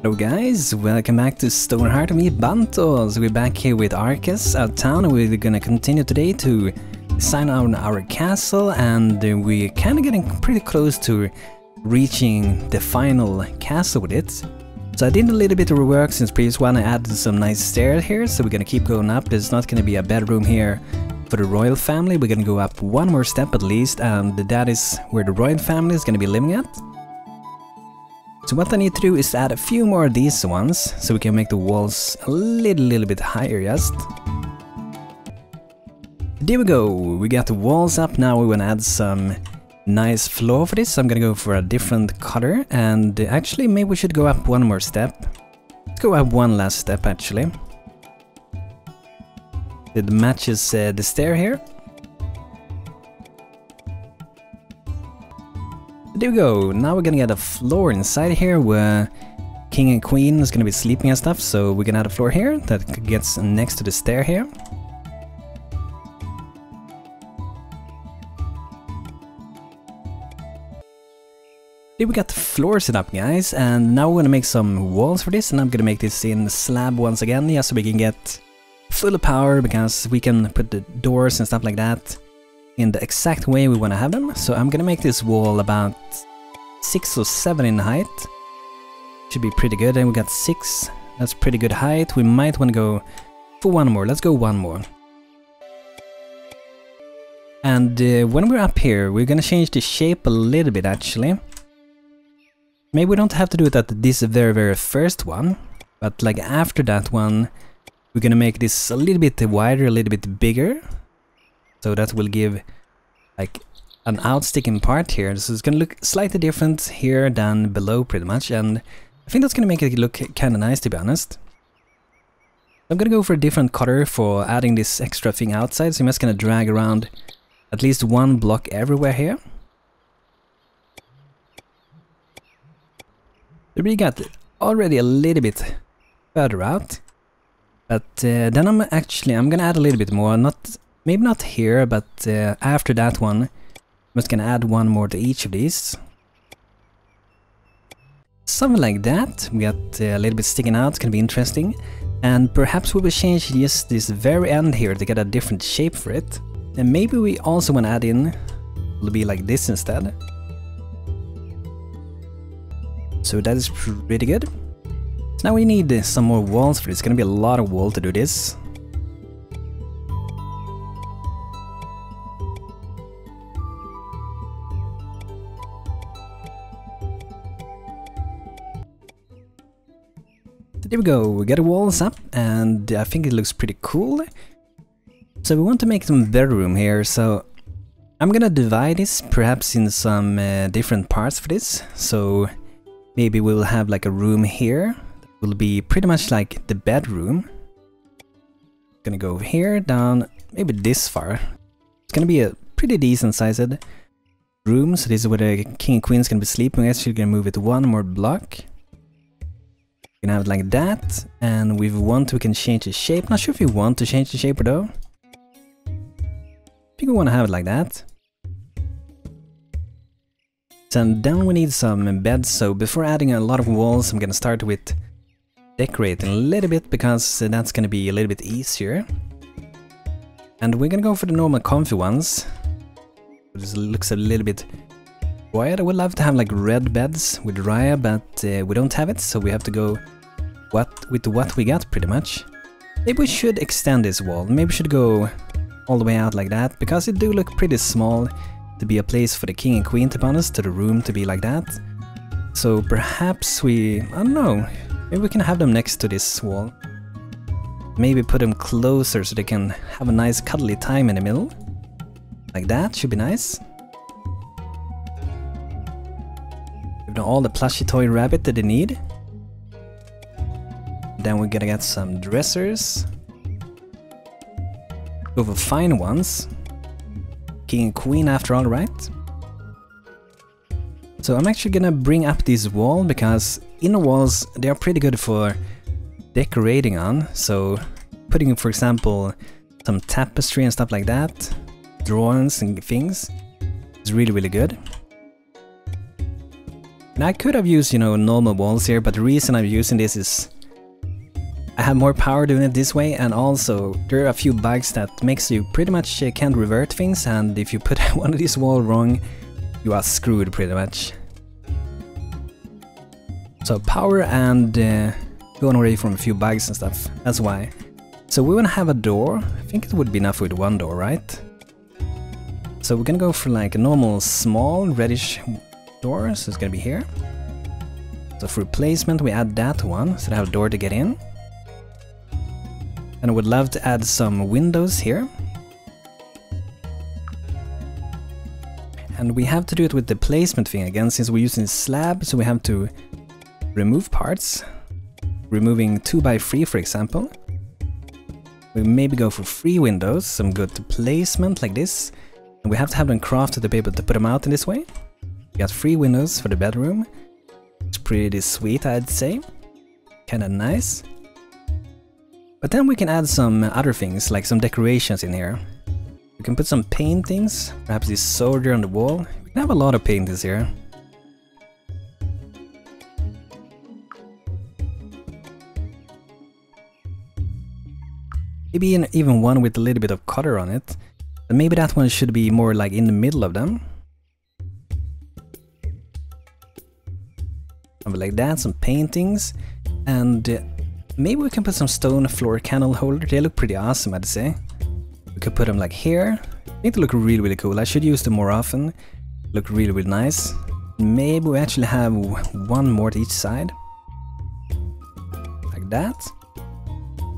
Hello guys, welcome back to StoneHearth. Me Bantos. We're back here with Arkas out of town, and we're gonna continue today to design our castle, and we're kinda getting pretty close to reaching the final castle with it. So I did a little bit of rework since previous one. I added some nice stairs here, so we're gonna keep going up. There's not gonna be a bedroom here for the royal family. We're gonna go up one more step at least, and that is where the royal family is gonna be living at. So what I need to do is add a few more of these ones, so we can make the walls a little bit higher just. There we go, we got the walls up. Now we want to add some nice floor for this, so I'm gonna go for a different color, and actually maybe we should go up one more step. Let's go up one last step actually. It matches the stair here. There we go, now we're gonna get a floor inside here where King and Queen is gonna be sleeping and stuff, so we're gonna add a floor here that gets next to the stair here. There we got the floor set up guys, and now we're gonna make some walls for this, and I'm gonna make this in slab once again, yeah, so we can get full power, because we can put the doors and stuff like that in the exact way we want to have them. So I'm gonna make this wall about 6 or 7 in height. Should be pretty good, and we got 6. That's pretty good height. We might want to go for one more. Let's go one more. And when we're up here, we're gonna change the shape a little bit actually. Maybe we don't have to do it at this very first one, but like after that one, we're gonna make this a little bit wider, a little bit bigger. So that will give like an outsticking part here. So it's gonna look slightly different here than below pretty much, and I think that's gonna make it look kinda nice, to be honest. I'm gonna go for a different color for adding this extra thing outside, so I'm just gonna drag around at least one block everywhere here. So we got already a little bit further out, but then I'm gonna add a little bit more, maybe not here, but after that one, I'm just gonna add one more to each of these. Something like that. We got a little bit sticking out, it's gonna be interesting. And perhaps we will change just this very end here to get a different shape for it. And maybe we also want to add in, it'll be like this instead. So that is pretty good. So now we need some more walls for this. It's gonna be a lot of wall to do this. There we go, we got the walls up, and I think it looks pretty cool. So we want to make some bedroom here, so I'm gonna divide this perhaps in some different parts for this. So maybe we'll have like a room here that will be pretty much like the bedroom. Gonna go here, down, maybe this far. It's gonna be a pretty decent sized room, so this is where the King and Queen is gonna be sleeping. We're actually gonna move it one more block. We can have it like that, and if we want, we can change the shape. Not sure if we want to change the shape though. I think we want to have it like that. So then we need some beds, so before adding a lot of walls, I'm gonna start with decorating a little bit, because that's gonna be a little bit easier. And we're gonna go for the normal comfy ones. This looks a little bit quiet. I would love to have like red beds with Raya, but we don't have it, so we have to go with what we got pretty much. Maybe we should extend this wall. Maybe we should go all the way out like that, because it do look pretty small to be a place for the King and Queen, to be honest, to the room to be like that. So perhaps I don't know, maybe we can have them next to this wall. Maybe put them closer so they can have a nice cuddly time in the middle. Like that, should be nice. Give them all the plushy toy rabbit that they need. Then we're gonna get some dressers. Go for fine ones. King and Queen after all, right? So I'm actually gonna bring up this wall, because inner walls, they are pretty good for decorating on. So putting, for example, some tapestry and stuff like that, drawings and things, is really good. And I could have used, you know, normal walls here, but the reason I'm using this is I have more power doing it this way, and also there are a few bugs that makes you pretty much can't revert things, and if you put one of these walls wrong, you are screwed pretty much. So power and going away from a few bugs and stuff, that's why. So we want to have a door. I think it would be enough with one door, right? So we're gonna go for like a normal small reddish door, so it's gonna be here. So for replacement we add that one, so they have a door to get in. And I would love to add some windows here. And we have to do it with the placement thing again, since we're using slab, so we have to remove parts. Removing 2x3 for example. We maybe go for 3 windows, some good placement like this. And we have to have them crafted to be able to put them out in this way. We got 3 windows for the bedroom. It's pretty sweet, I'd say. Kinda nice. But then we can add some other things, like some decorations in here. We can put some paintings, perhaps this soldier on the wall. We can have a lot of paintings here. Maybe even one with a little bit of color on it. But maybe that one should be more like in the middle of them. Something like that, some paintings. And maybe we can put some stone floor candle holder. They look pretty awesome, I'd say. We could put them like here. I think they look really, really cool. I should use them more often. Look really, really nice. Maybe we actually have one more to each side. Like that.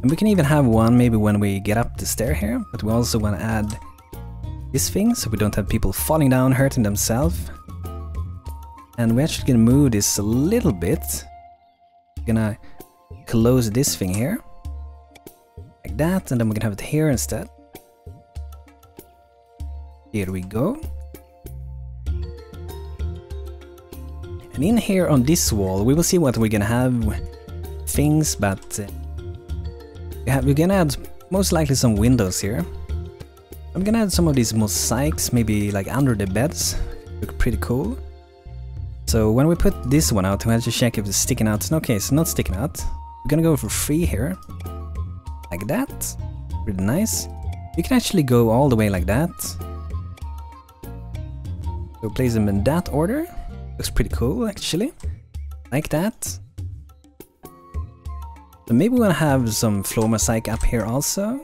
And we can even have one maybe when we get up the stair here. But we also want to add this thing, so we don't have people falling down, hurting themselves. And we're actually gonna move this a little bit. We're gonna close this thing here. Like that, and then we're gonna have it here instead. Here we go. And in here on this wall, we will see what we're gonna have things, but we're gonna add most likely some windows here. I'm gonna add some of these mosaics, maybe like under the beds. Look pretty cool. So when we put this one out, we have to check if it's sticking out. Okay, it's not sticking out. We're gonna go for 3 here. Like that. Pretty nice. You can actually go all the way like that. So place them in that order. Looks pretty cool actually. Like that. So maybe we wanna have some floor mosaic up here also.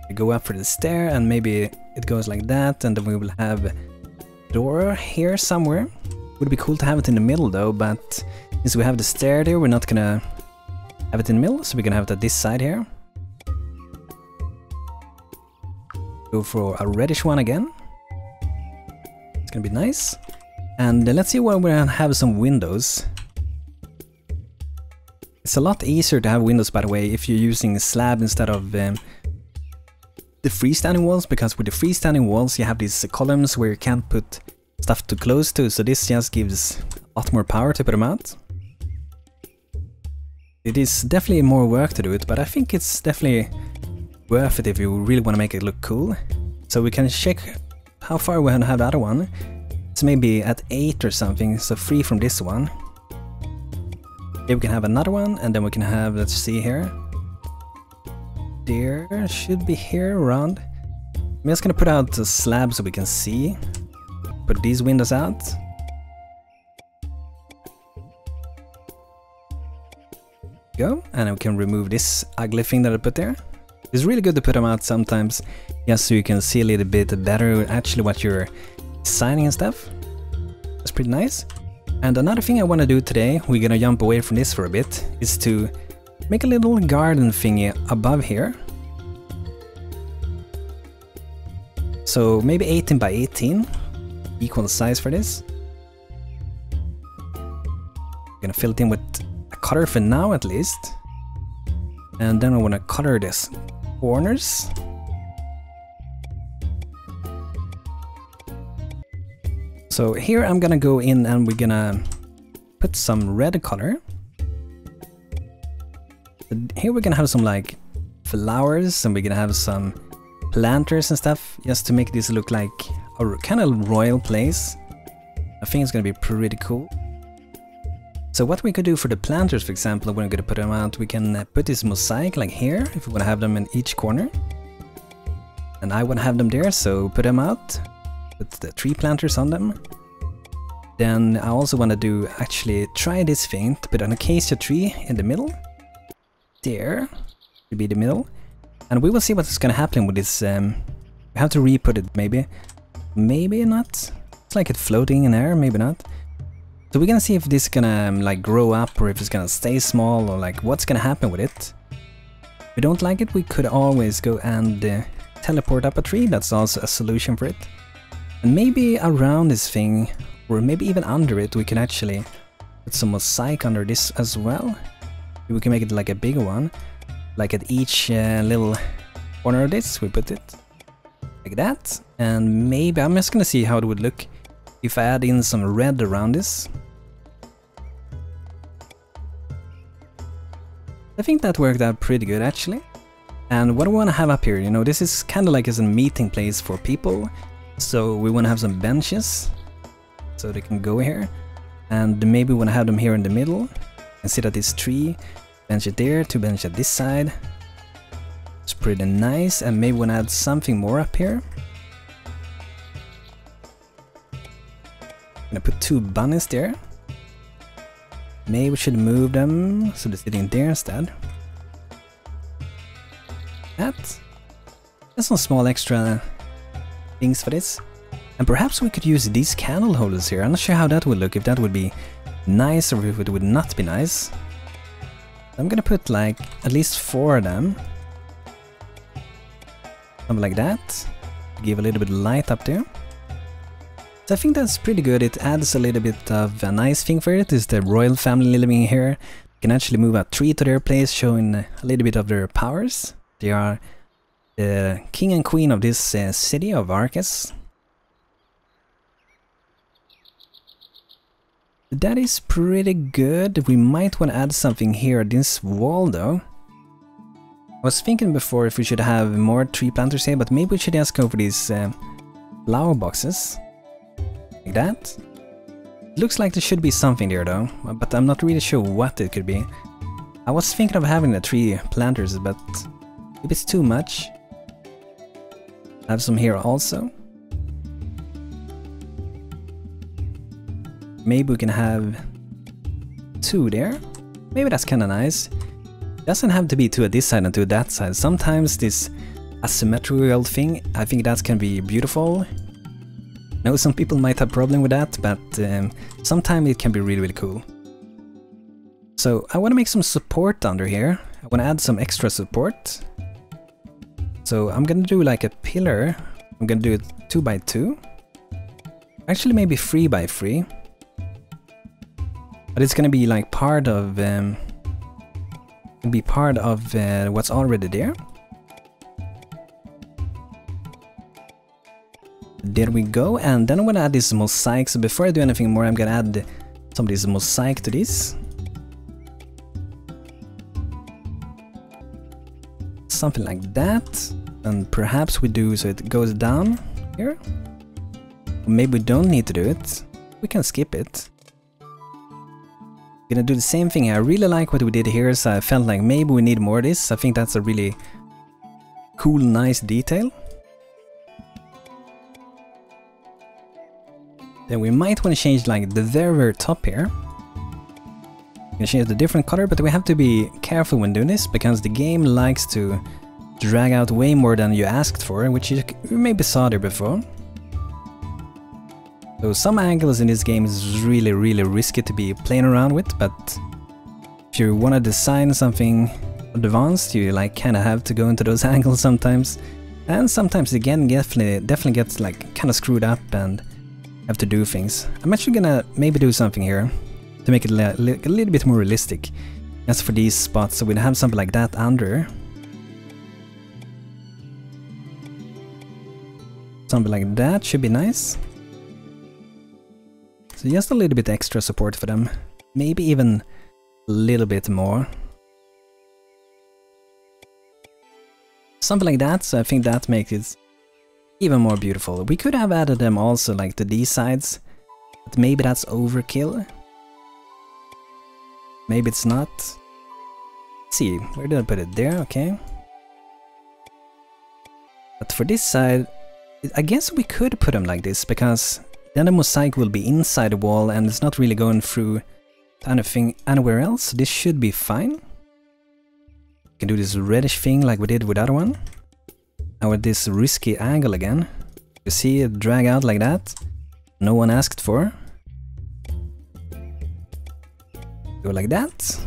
We go up for the stair and maybe it goes like that, and then we will have a door here somewhere. Would be cool to have it in the middle though, but since we have the stair there, we're not gonna have it in the middle, so we're gonna have it at this side here. Go for a reddish one again. It's gonna be nice. And let's see where we're gonna have some windows. It's a lot easier to have windows, by the way, if you're using a slab instead of the freestanding walls, because with the freestanding walls you have these columns where you can't put stuff too close to, so this just gives a lot more power to put them out. It is definitely more work to do it, but I think it's definitely worth it if you really want to make it look cool. So we can check how far we have the other one. It's maybe at 8 or something, so 3 from this one. Here we can have another one, and then we can have, let's see here. There should be here around. I'm just gonna put out the slab so we can see. Put these windows out. Go, and we can remove this ugly thing that I put there. It's really good to put them out sometimes, just so you can see a little bit better actually what you're designing and stuff. That's pretty nice. And another thing I want to do today, we're gonna jump away from this for a bit, is to make a little garden thingy above here. So maybe 18 by 18, equal size for this. I'm gonna fill it in with a color for now at least. And then I want to color this corners. So here I'm gonna go in and we're gonna put some red color. Here we're gonna have some like flowers, and we're gonna have some planters and stuff, just to make this look like a kind of royal place. I think it's gonna be pretty cool. So what we could do for the planters, for example, when we're gonna put them out, we can put this mosaic like here, if we wanna have them in each corner. And I wanna have them there, so put them out. Put the tree planters on them. Then I also wanna do, actually try this thing, to put an acacia tree in the middle. There, should be the middle. And we will see what's gonna happen with this, we have to re-put it maybe. Maybe not. It's like it's floating in air, maybe not. So we're gonna see if this is gonna like grow up or if it's gonna stay small or like what's gonna happen with it. If we don't like it, we could always go and teleport up a tree. That's also a solution for it. And maybe around this thing, or maybe even under it, we can actually put some mosaic under this as well. We can make it like a bigger one. Like at each little corner of this, we put it like that. And maybe, I'm just gonna see how it would look if I add in some red around this. I think that worked out pretty good actually. And what do we want to have up here? You know, this is kind of like as a meeting place for people. So we want to have some benches so they can go here. And maybe we want to have them here in the middle and sit at this tree. Bench it there, 2 benches at this side. It's pretty nice. And maybe we want to add something more up here. I'm gonna put 2 bunnies there. Maybe we should move them so they're sitting there instead. That's some small extra things for this. And perhaps we could use these candle holders here. I'm not sure how that would look, if that would be nice or if it would not be nice. I'm gonna put like at least 4 of them. Something like that. Give a little bit of light up there. So I think that's pretty good. It adds a little bit of a nice thing for it. Is the royal family living here. You can actually move a tree to their place, showing a little bit of their powers. They are the king and queen of this city of Arkas. That is pretty good. We might want to add something here at this wall though. I was thinking before if we should have more tree planters here, but maybe we should just go for these flower boxes. Like that. Looks like there should be something there though, but I'm not really sure what it could be. I was thinking of having the tree planters, but if it's too much, have some here also. Maybe we can have 2 there. Maybe that's kind of nice. Doesn't have to be 2 at this side and 2 at that side. Sometimes this asymmetrical thing, I think that can be beautiful. I know some people might have a problem with that, but sometimes it can be really, really cool. So I want to make some support under here. I want to add some extra support. So I'm going to do like a pillar. I'm going to do it 2 by 2. Actually maybe 3 by 3. But it's going to be like part of what's already there. There we go, and then I'm gonna add this mosaic. So before I do anything more, I'm gonna add some of this mosaic to this. Something like that. And perhaps we do so it goes down here. Or maybe we don't need to do it. We can skip it. Gonna do the same thing. I really like what we did here, so I felt like maybe we need more of this. I think that's a really cool, nice detail. Then we might want to change like the very top here. We can change the different color, but we have to be careful when doing this because the game likes to drag out way more than you asked for, which you maybe saw there before. So some angles in this game is really, really risky to be playing around with, but if you want to design something advanced, you like kind of have to go into those angles sometimes. And sometimes the game definitely gets like kind of screwed up and have to do things. I'm actually gonna maybe do something here to make it a little bit more realistic. As for these spots, so we'll have something like that under. Something like that should be nice. So just a little bit extra support for them. Maybe even a little bit more. Something like that, so I think that makes it even more beautiful. We could have added them also like to these sides. But maybe that's overkill. Maybe it's not. Let's see, where did I put it? There, okay. But for this side, I guess we could put them like this, because then the mosaic will be inside the wall and it's not really going through anything anywhere else. So this should be fine. We can do this reddish thing like we did with the other one. Now with this risky angle again. You see it drag out like that. No one asked for. Go like that.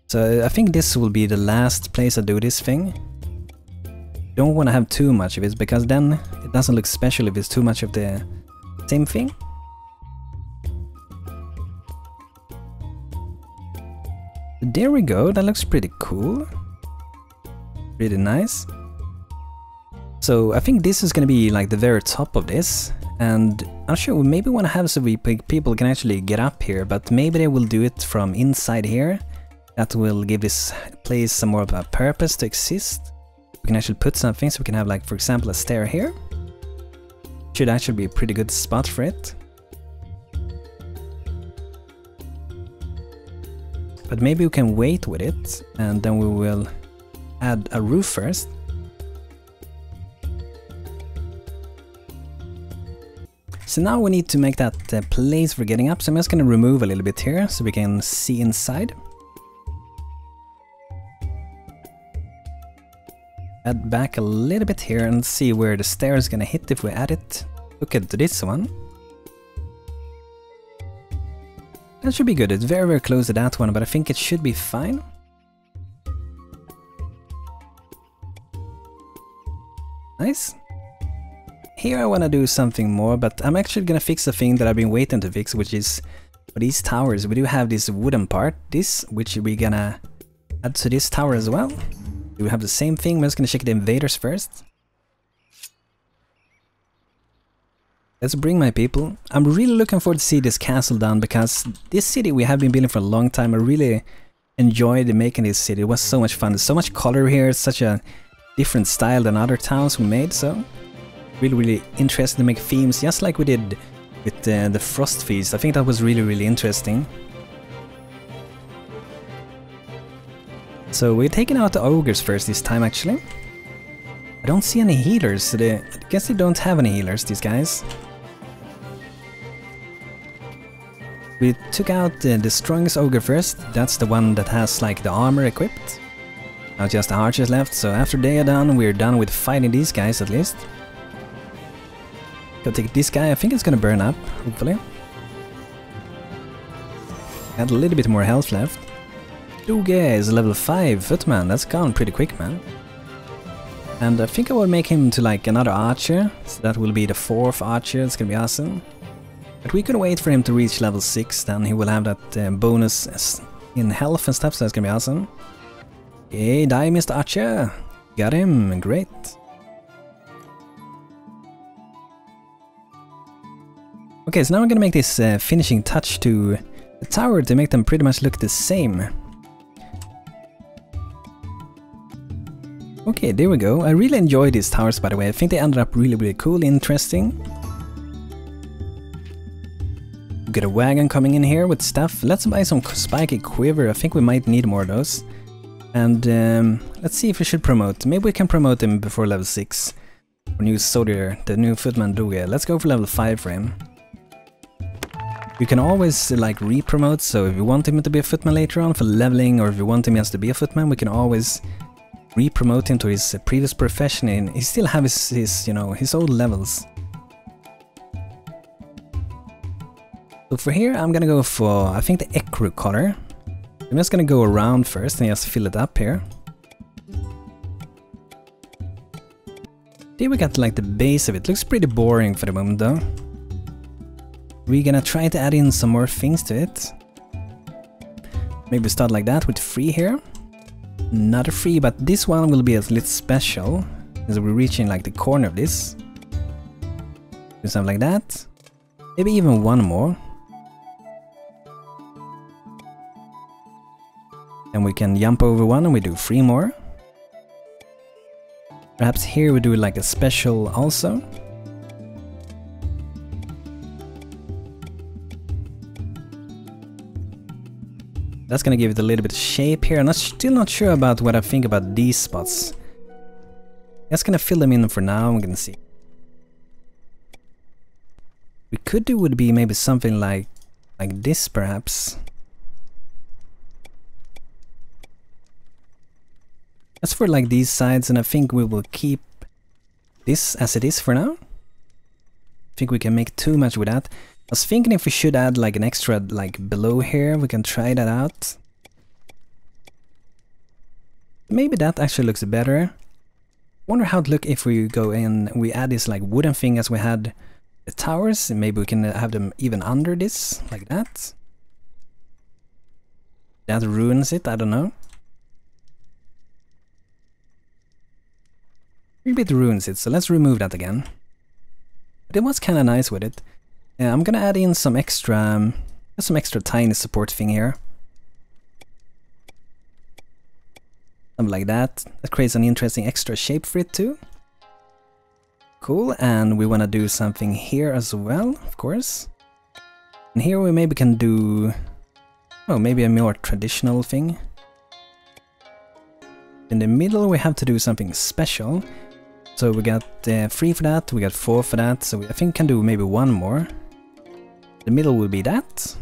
So I think this will be the last place I do this thing. Don't want to have too much of it, because then it doesn't look special if it's too much of the same thing. There we go, that looks pretty cool. Really nice. So I think this is gonna be like the very top of this, and I'm not sure, we maybe want to have so people can actually get up here, but maybe they will do it from inside here. That will give this place some more of a purpose to exist. We can actually put something, so we can have, like, for example, a stair here. Should actually be a pretty good spot for it. But maybe we can wait with it, and then we will add a roof first. So now we need to make that place for getting up, so I'm just going to remove a little bit here, so we can see inside. Add back a little bit here and see where the stair is gonna hit if we add it. Look at this one. That should be good. It's very, very close to that one, but I think it should be fine. Nice. Here I want to do something more, but I'm actually gonna fix the thing that I've been waiting to fix, which is for these towers. We do have this wooden part, which we're gonna add to this tower as well. We have the same thing. We're just gonna check the invaders first. Let's bring my people. I'm really looking forward to see this castle done, because this city we have been building for a long time. I really enjoyed making this city. It was so much fun. There's so much color here. It's such a different style than other towns we made. So really, really interested to make themes, just like we did with the Frostfeast. I think that was really, really interesting. So we're taking out the ogres first this time, actually. I don't see any healers, so I guess they don't have any healers, these guys. We took out the strongest ogre first. That's the one that has, like, the armor equipped. Now just the archers left, so after they are done, we're done with fighting these guys at least. Go take this guy. I think it's gonna burn up, hopefully. Got a little bit more health left. Duge is level 5 footman. That's gone pretty quick, man. And I think I will make him to, like, another archer. So that will be the 4th archer. It's gonna be awesome. But we can wait for him to reach level 6. Then he will have that bonus in health and stuff. So that's gonna be awesome. Hey, die, Mr. Archer. Got him. Great. Okay, so now I'm gonna make this finishing touch to the tower to make them pretty much look the same. Okay, there we go. I really enjoy these towers, by the way. I think they ended up really, really cool, interesting. We got a wagon coming in here with stuff. Let's buy some spiky quiver. I think we might need more of those. And let's see if we should promote. Maybe we can promote him before level 6. Our new soldier, the new footman Duge. Let's go for level 5 for him. You can always, like, re-promote, so if you want him to be a footman later on for leveling, or if you want him just to be a footman, we can always re-promote him to his previous profession, and he still have his you know, his old levels. So for here, I'm gonna go for, I think, the ecru color. I'm just gonna go around first and just fill it up here. Here we got, like, the base of it. Looks pretty boring for the moment, though. We're gonna try to add in some more things to it. Maybe start like that with 3 here. Not a 3, but this one will be a little special, as we're reaching, like, the corner of this. Do something like that. Maybe even one more. And we can jump over one and we do 3 more. Perhaps here we do, like, a special also. That's gonna give it a little bit of shape here. I'm still not sure about what I think about these spots. Just gonna fill them in for now. I'm gonna see. We could do would be maybe something like this, perhaps. That's for like these sides, and I think we will keep this as it is for now. I think we can make too much with that. I was thinking if we should add like an extra like below here, we can try that out. Maybe that actually looks better. Wonder how it look if we go in, we add this like wooden thing as we had the towers, and maybe we can have them even under this, like that. That ruins it, I don't know. Maybe it ruins it, so let's remove that again. But it was kind of nice with it. I'm gonna add in some extra tiny support thing here. Something like that. That creates an interesting extra shape for it too. Cool, and we wanna do something here as well, of course. And here we maybe can do, oh, maybe a more traditional thing. In the middle we have to do something special. So we got 3 for that, we got 4 for that, so I think we can do maybe 1 more. The middle will be that.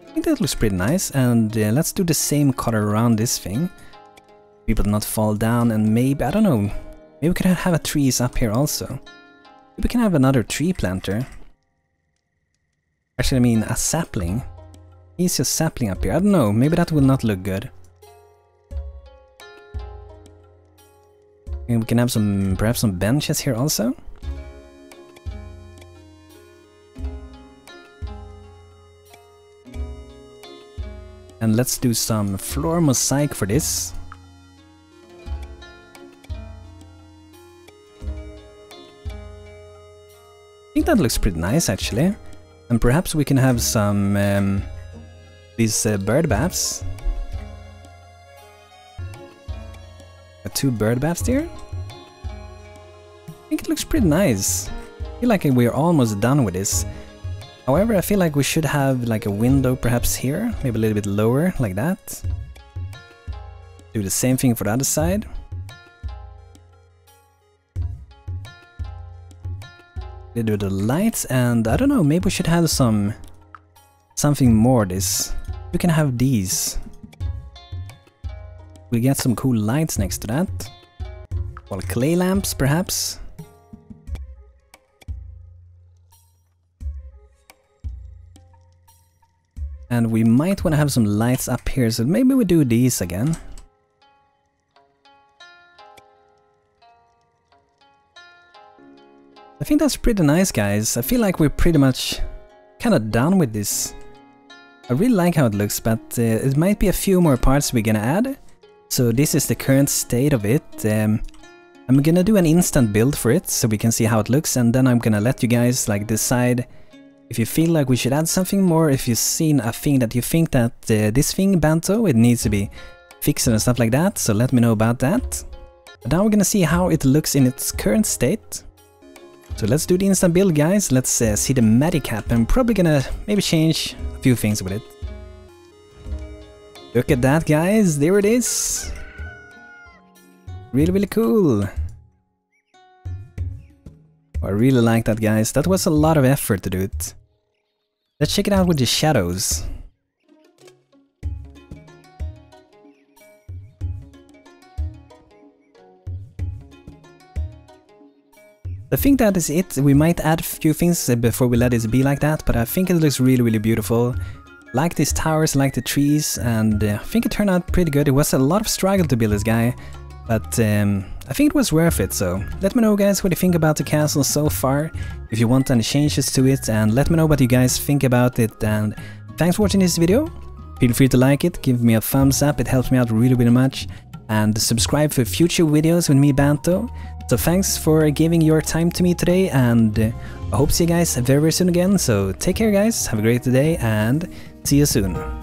I think that looks pretty nice, and let's do the same color around this thing. People not fall down, and maybe, I don't know, maybe we could have a trees up here also. Maybe we can have another tree planter. Actually, I mean a sapling. He's just sapling up here, I don't know, maybe that will not look good. And we can have some, perhaps some benches here also. And let's do some floor mosaic for this. I think that looks pretty nice actually. And perhaps we can have some these bird baths. 2 bird baths there. I think it looks pretty nice. I feel like we're almost done with this. However, I feel like we should have like a window perhaps here, maybe a little bit lower, like that. Do the same thing for the other side. We do the lights, and I don't know, maybe we should have something more this. We can have these. We get some cool lights next to that. Well, clay lamps perhaps. And we might want to have some lights up here, so maybe we do these again. I think that's pretty nice, guys. I feel like we're pretty much kind of done with this. I really like how it looks, but it might be a few more parts we're gonna add. So this is the current state of it. I'm gonna do an instant build for it so we can see how it looks, and then I'm gonna let you guys like decide if you feel like we should add something more, if you've seen a thing that you think that this thing, Banto, it needs to be fixed and stuff like that, so let me know about that. But now we're gonna see how it looks in its current state. So let's do the instant build, guys. Let's see the Medicap. I'm probably gonna maybe change a few things with it. Look at that, guys, there it is. Really, really cool. I really like that, guys. That was a lot of effort to do it. Let's check it out with the shadows. I think that is it. We might add a few things before we let it be like that, but I think it looks really, really beautiful. Like these towers, like the trees, and I think it turned out pretty good. It was a lot of struggle to build this guy, but I think it was worth it. So let me know, guys, what you think about the castle so far, if you want any changes to it, and let me know what you guys think about it. And thanks for watching this video. Feel free to like it, give me a thumbs up, it helps me out really, really much, and subscribe for future videos with me, Banto. So thanks for giving your time to me today, and I hope to see you guys very, very soon again. So take care, guys, have a great day, and see you soon.